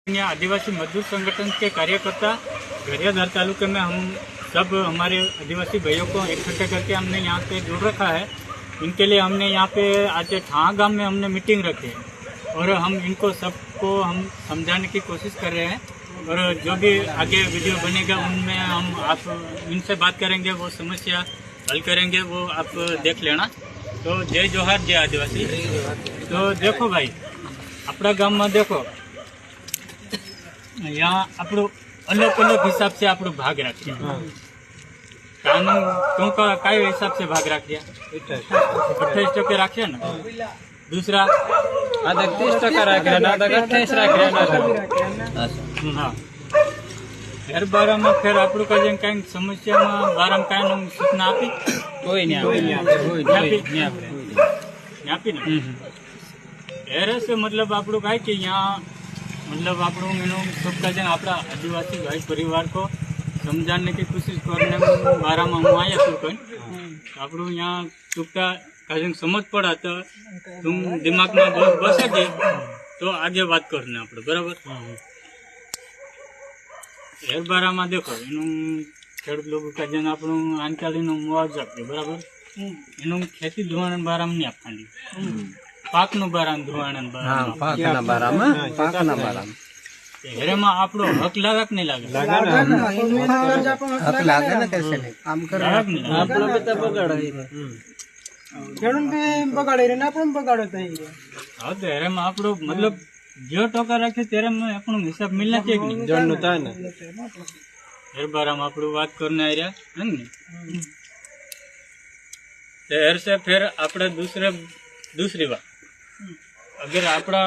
यहाँ आदिवासी मजदूर संगठन के कार्यकर्ता गरियाधार तालुके में हम सब हमारे आदिवासी भाइयों को इकट्ठे करके हमने यहाँ पे जोड़ रखा है। इनके लिए हमने यहाँ पे आज ठा गांव में हमने मीटिंग रखी है और हम इनको सबको हम समझाने की कोशिश कर रहे हैं और जो भी आगे वीडियो बनेगा उनमें हम आप इनसे बात करेंगे, वो समस्या हल करेंगे, वो आप देख लेना। तो जय जोहार, जय आदिवासी। तो देखो भाई, अपना गाम में देखो यहाँ આપણું अलग अलग हिसाब से આપણું भाग राखिए। कानून क्यों का काय हिसाब से भाग राखिए? 28% राखिए ना। दूसरा आधा 30% राख्या ना, आधा 28 राख्या ना। हाँ, घर बारा में फिर આપણું કઈ કઈ સમસ્યામાં બારામાં કાંઈ સૂચના આપી કોઈ નહીં આપી ને એરે से मतलब આપણું કાંઈ કે यहाँ मतलब આપણું એનું सबका जन अपना आदिवासी भाई परिवार को समझाने की कोशिश करने बारा में હું आया છું कहीं આપણું यहाँ चुपता कहीं समझ पड़ा तो तुम दिमाग में बसे गए तो आगे बात करने આપણે बराबर। એ બારામાં देखो એનું ખેડૂત લોકો का जन આપણું આંચાલીનો મુઆવજા આપે બરાબર। એનું ખેતી ધોવાણ બારામાં નહીં આપવાની, પાકનું બારામાં ધોવાણ બારામાં હેરેમાં આપણો હક લાગે કે નહીં લાગે? हक लागे ना, कैसे नहीं काम कर લાગે કે નહીં? આપણો બધા બગાડે खेडून भी बगाड़े रे ना अपन बगाड़ो तई रे। हाँ तो હેરેમાં આપણો मतलब जो टोका राखे तेरे में આપણો हिसाब मिलना चाहिए कि नहीं? જણનું થાય ને हेर बाराમાં આપણું વાત करने आ रहा है ने। तो हेर से फिर આપણે दूसरी बात, अगर આપણા